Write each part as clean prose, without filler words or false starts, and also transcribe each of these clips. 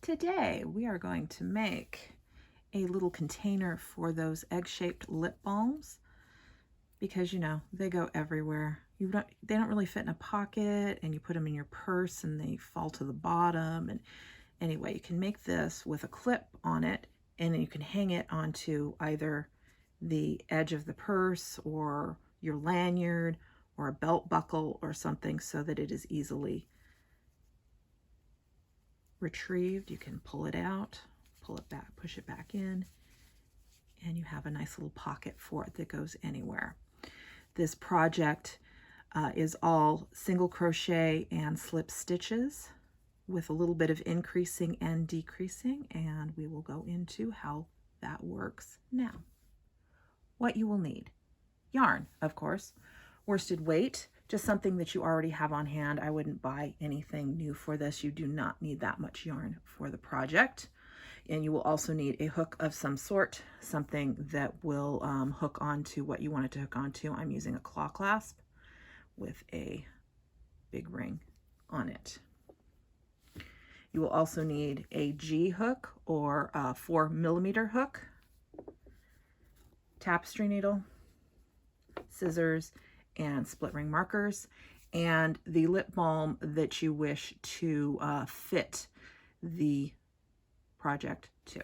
Today we are going to make a little container for those egg-shaped lip balms because they go everywhere. They don't really fit in a pocket, and you put them in your purse and they fall to the bottom. And anyway, you can make this with a clip on it, and then you can hang it onto either the edge of the purse or your lanyard or a belt buckle or something so that it is easily retrieved. You can pull it out, pull it back, push it back in, and you have a nice little pocket for it that goes anywhere. This project is all single crochet and slip stitches with a little bit of increasing and decreasing, and we will go into how that works now. What you will need: yarn, of course, worsted weight, just something that you already have on hand. I wouldn't buy anything new for this. You do not need that much yarn for the project. And you will also need a hook of some sort, something that will hook onto what you want it to hook onto. I'm using a claw clasp with a big ring on it. You will also need a G hook or a 4mm hook, tapestry needle, scissors, and split ring markers, and the lip balm that you wish to fit the project to.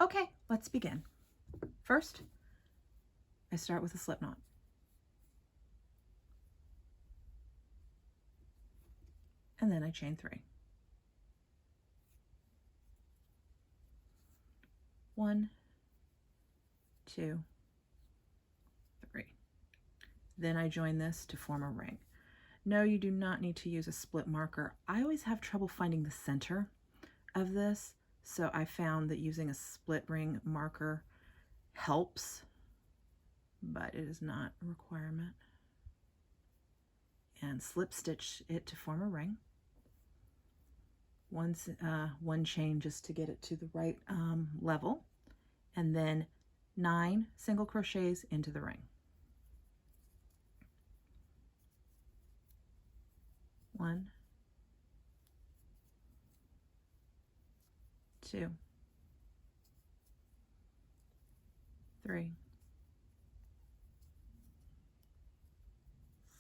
Okay, let's begin. First, I start with a slip knot. And then I chain 3. 1, 2, 3. Then I join this to form a ring. No, you do not need to use a split marker. I always have trouble finding the center of this, so I found that using a split ring marker helps, but it is not a requirement. And slip stitch it to form a ring. One chain just to get it to the right level, and then 9 single crochets into the ring. 1, 2, 3,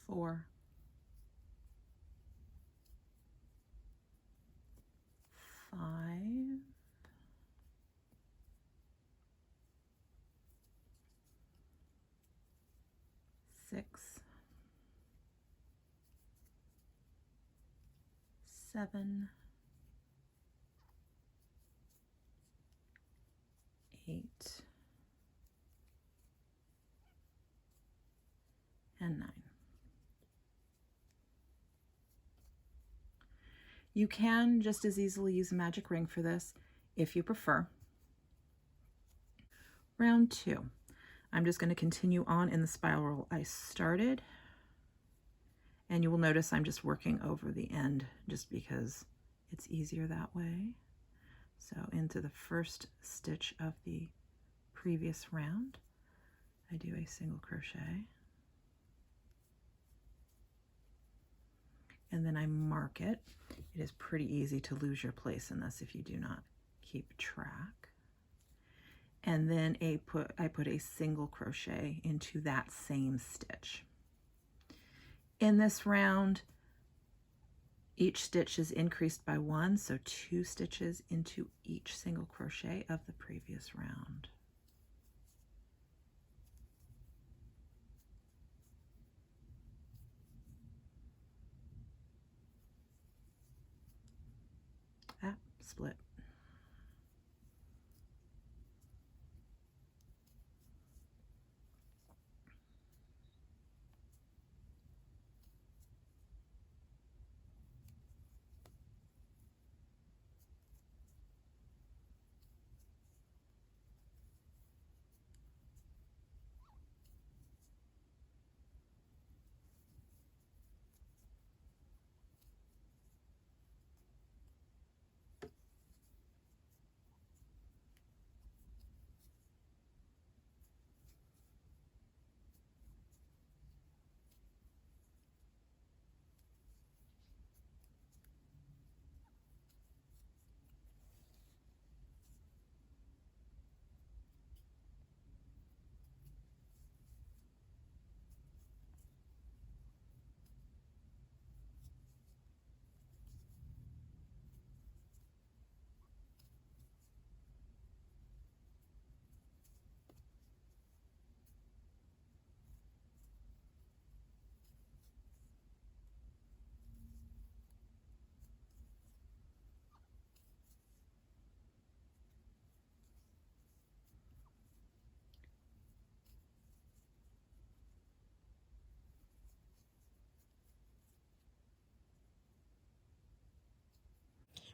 4, 5, 6, 7, 8, and 9. You can just as easily use a magic ring for this if you prefer. Round 2. I'm just going to continue on in the spiral I started, and you will notice I'm just working over the end just because it's easier that way. So into the first stitch of the previous round, I do a single crochet, and then I mark it. It is pretty easy to lose your place in this if you do not keep track. And then I put a single crochet into that same stitch. In this round, each stitch is increased by 1, so 2 stitches into each single crochet of the previous round. Split.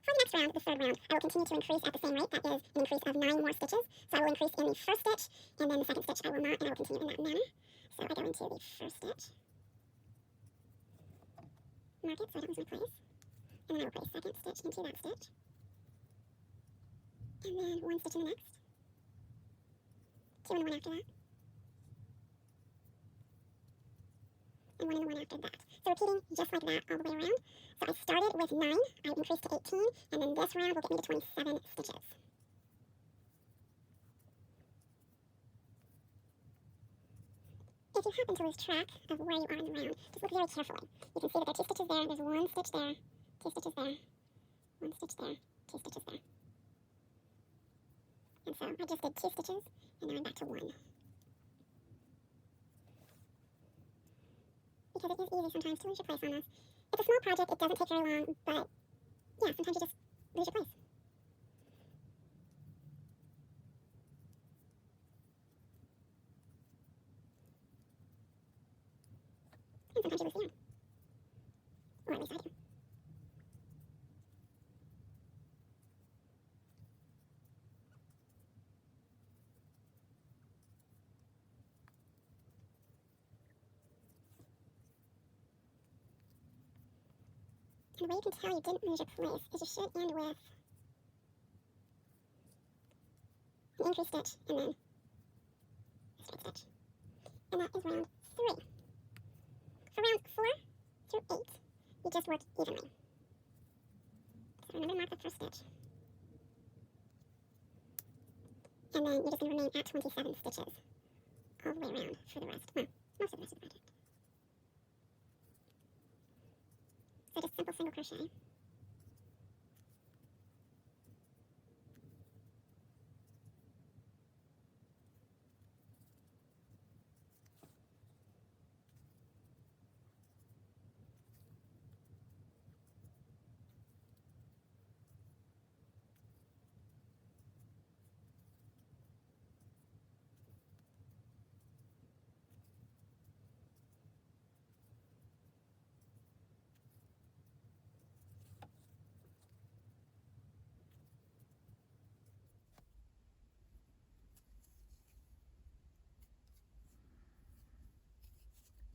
For the next round, the third round, I will continue to increase at the same rate. That is an increase of 9 more stitches. So I will increase in the first stitch, and then the second stitch I will not, and I will continue in that manner. So I go into the first stitch, mark it so I don't lose my place, and then I will place second stitch into that stitch, and then one stitch in the next, two in the one after that, and one in the one after that. So repeating just like that all the way around. So I started with 9, I increased to 18, and then this round will get me to 27 stitches. If you happen to lose track of where you are in the round, just look very carefully. You can see that there are 2 stitches there, there's 1 stitch there, 2 stitches there, 1 stitch there, 2 stitches there. And so I just did 2 stitches, and now I'm back to 1. Because it is easy sometimes to lose your place on this. It's a small project, it doesn't take very long, but yeah, sometimes you just lose your place. And sometimes you lose the yarn. Or at least I do. And the way you can tell you didn't lose your place is you should end with an increased stitch and then a straight stitch. And that is round 3. For round 4 through 8, you just work evenly. So remember to mark the first stitch. And then you're just going to remain at 27 stitches all the way around for the rest, well, most of the rest of the project. So just simple single crochet.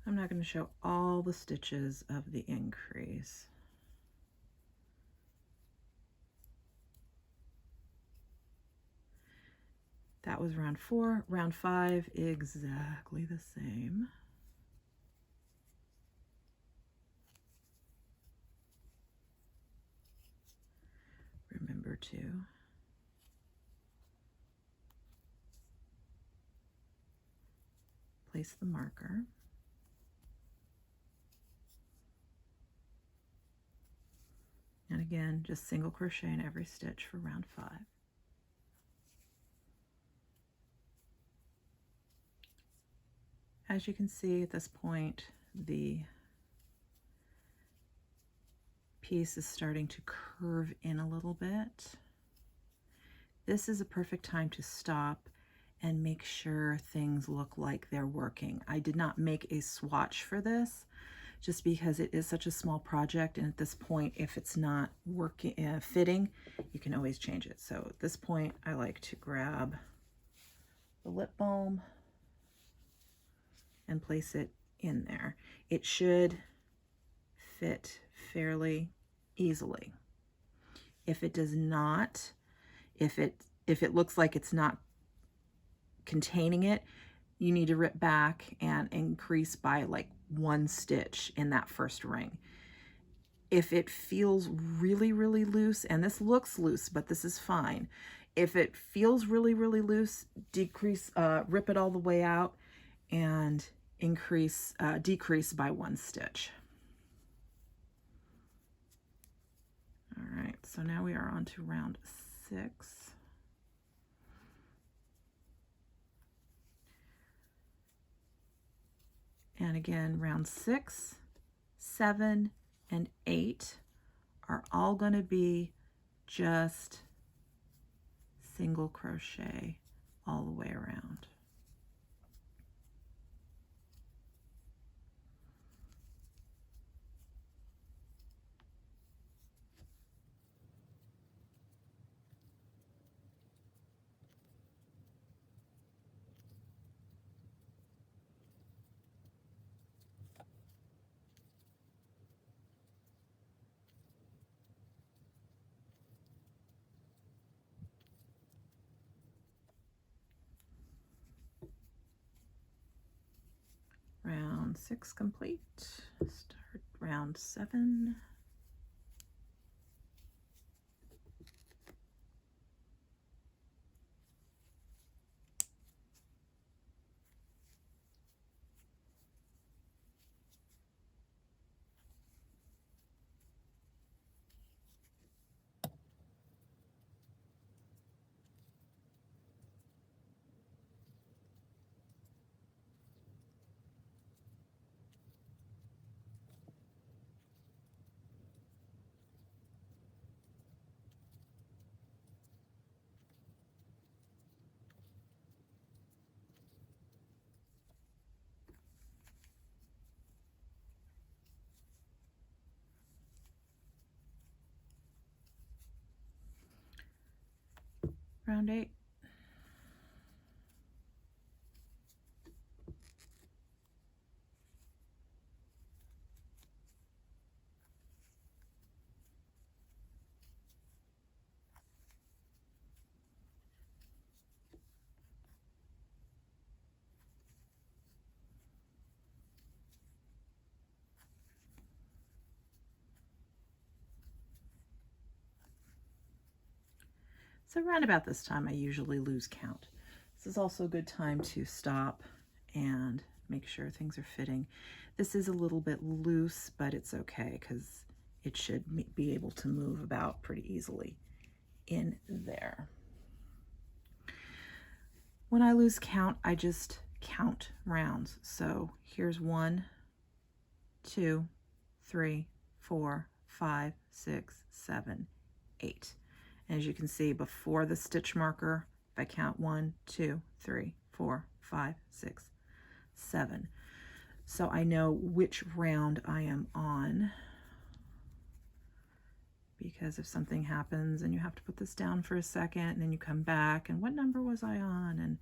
I'm not going to show all the stitches of the increase. That was round 4. Round 5, exactly the same. Remember to place the marker. And again, just single crochet in every stitch for round 5. As you can see at this point, the piece is starting to curve in a little bit. This is a perfect time to stop and make sure things look like they're working. I did not make a swatch for this just because it is such a small project, and at this point, if it's not working, fitting, you can always change it. So at this point, I like to grab the lip balm and place it in there. It should fit fairly easily. If it does not, if it looks like it's not containing it, you need to rip back and increase by like 1 stitch in that first ring. If it feels really, really loose, and this looks loose, but this is fine. If it feels really, really loose, decrease, rip it all the way out and decrease by 1 stitch. All right, so now we are on to round 6. And again, round 6, 7, and 8 are all going to be just single crochet all the way around. round 6 complete. Start round 7. Round 8. So around about this time, I usually lose count. This is also a good time to stop and make sure things are fitting. This is a little bit loose, but it's okay because it should be able to move about pretty easily in there. When I lose count, I just count rounds. So here's 1, 2, 3, 4, 5, 6, 7, 8. And as you can see, before the stitch marker, if I count 1, 2, 3, 4, 5, 6, 7. So I know which round I am on, because if something happens and you have to put this down for a second and then you come back and what number was I on? And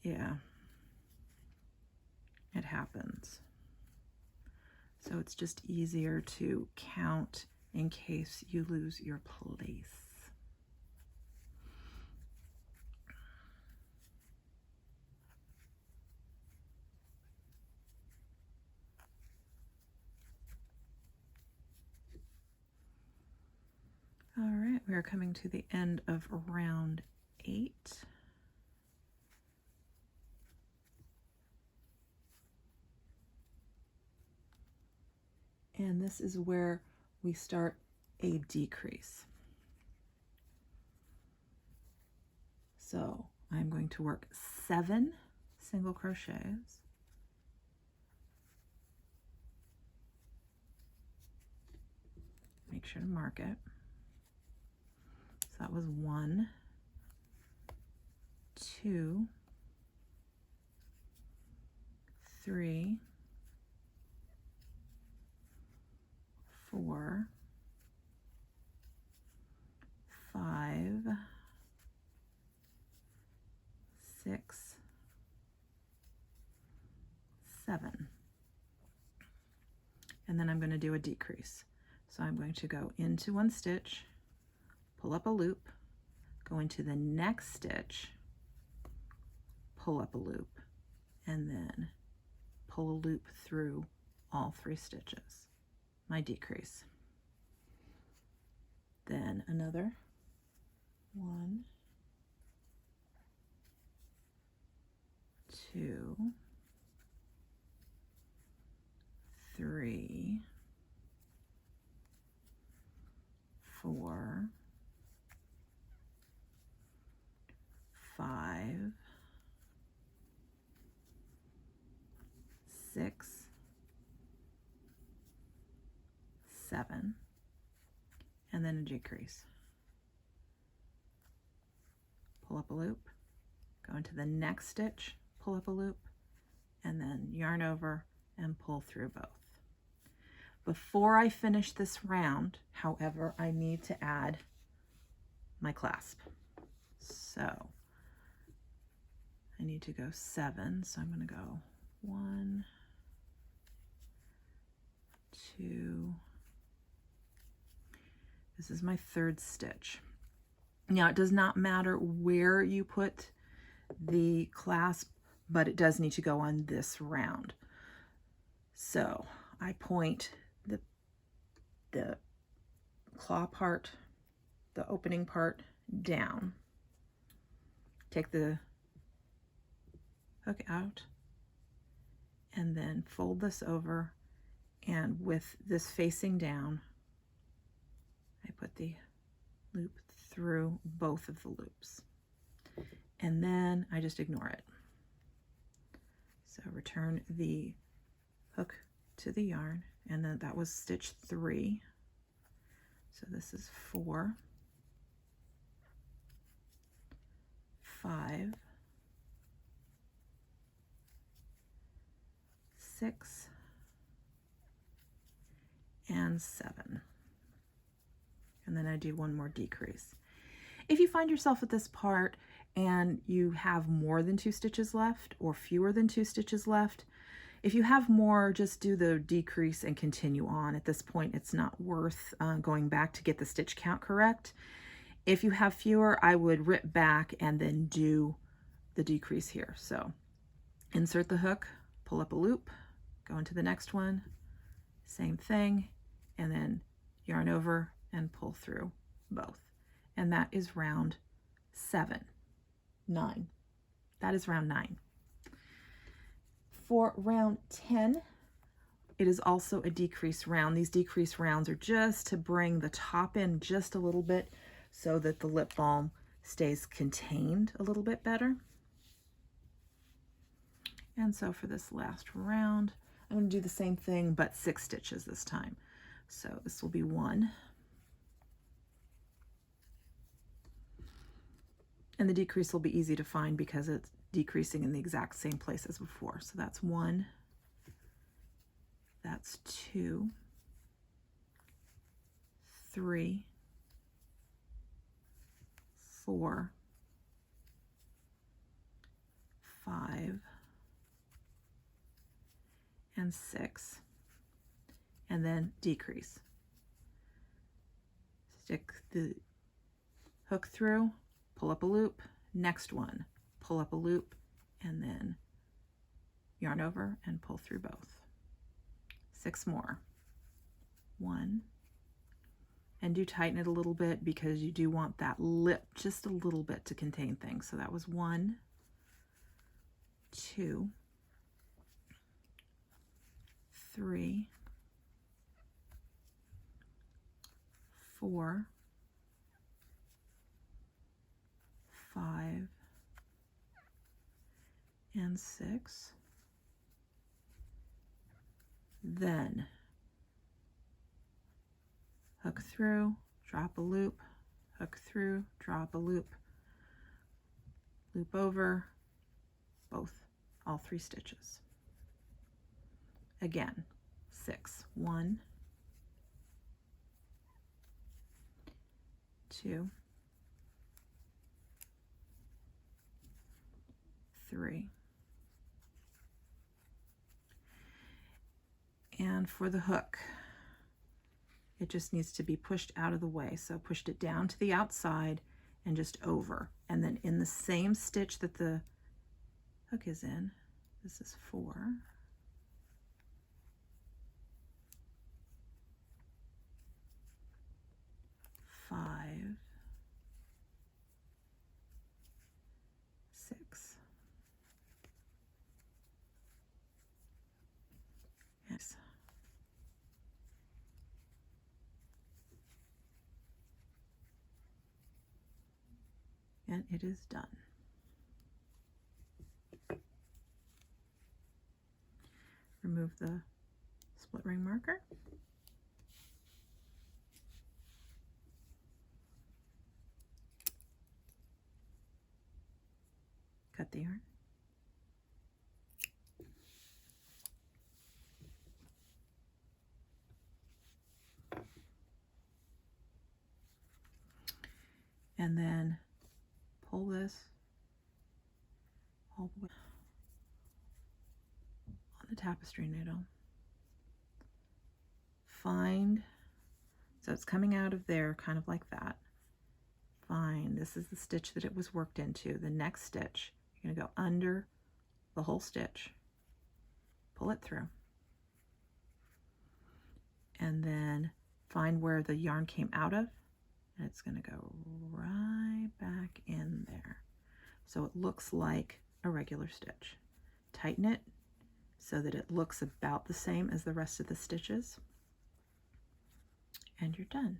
yeah, it happens. So it's just easier to count in case you lose your place. All right, we are coming to the end of round 8. And this is where we start a decrease. So I'm going to work 7 single crochets. Make sure to mark it. So that was 1, 2, 3, 4, 5, 6, 7. And then I'm going to do a decrease. So I'm going to go into one stitch, pull up a loop, go into the next stitch, pull up a loop, and then pull a loop through all 3 stitches. My decrease. Then another 1, 2, 3, 4, 5, 6, 7, and then a decrease. Pull up a loop, go into the next stitch, pull up a loop, and then yarn over and pull through both. Before I finish this round, however, I need to add my clasp. So I need to go 7, so I'm going to go 1, 2. This is my 3rd stitch. Now it does not matter where you put the clasp, but it does need to go on this round. So I point the claw part, the opening part, down. Take the hook out and then fold this over, and with this facing down, I put the loop through both of the loops, and then I just ignore it. So return the hook to the yarn, and then that was stitch 3. So this is 4, 5, 6, and 7. And then I do one more decrease. If you find yourself at this part and you have more than 2 stitches left or fewer than 2 stitches left, if you have more, just do the decrease and continue on. At this point, it's not worth going back to get the stitch count correct. If you have fewer, I would rip back and then do the decrease here. So insert the hook, pull up a loop, go into the next one, same thing, and then yarn over and pull through both. And that is round 9. That is round 9. For round 10, it is also a decrease round. These decrease rounds are just to bring the top in just a little bit so that the lip balm stays contained a little bit better. And so for this last round, I'm going to do the same thing, but 6 stitches this time. So this will be 1. And the decrease will be easy to find because it's decreasing in the exact same place as before. So that's 1, that's 2, 3, 4, 5, and 6, and then decrease. Stick the hook through, pull up a loop, next one, pull up a loop, and then yarn over and pull through both. 6 more. 1, and do tighten it a little bit because you do want that lip just a little bit to contain things. So that was 1, 2, 3, 4, 5, and 6. Then hook through, drop a loop, hook through, drop a loop, loop over, both, all 3 stitches. Again, 6. 1, 2, 3. And for the hook, it just needs to be pushed out of the way. So pushed it down to the outside and just over. And then in the same stitch that the hook is in, this is 4, 5, 6, yes. And it is done. Remove the split ring marker. Cut the yarn. And then pull this all the way on the tapestry needle. Find, so it's coming out of there kind of like that. Find, this is the stitch that it was worked into. The next stitch, you're going to go under the whole stitch, pull it through, and then find where the yarn came out of, and it's going to go right back in there. So it looks like a regular stitch. Tighten it so that it looks about the same as the rest of the stitches, and you're done.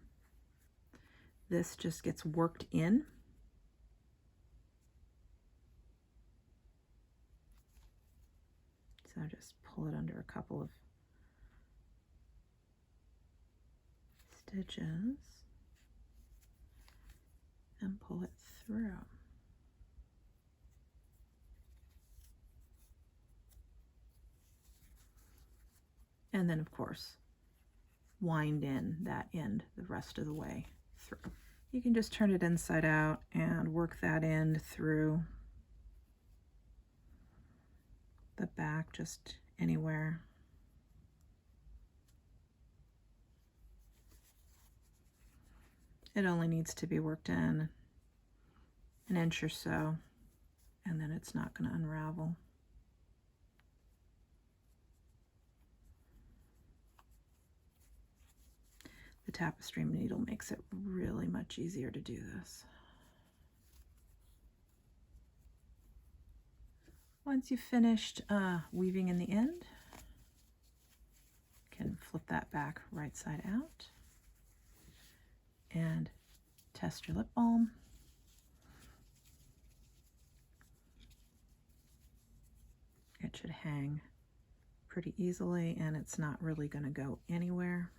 This just gets worked in. So just pull it under a couple of stitches and pull it through. And then, of course, wind in that end the rest of the way through. You can just turn it inside out and work that end through the back, just anywhere. It only needs to be worked in an inch or so, and then it's not going to unravel. The tapestry needle makes it really much easier to do this. Once you've finished weaving in the end, you can flip that back right side out and test your lip balm. It should hang pretty easily, and it's not really going to go anywhere.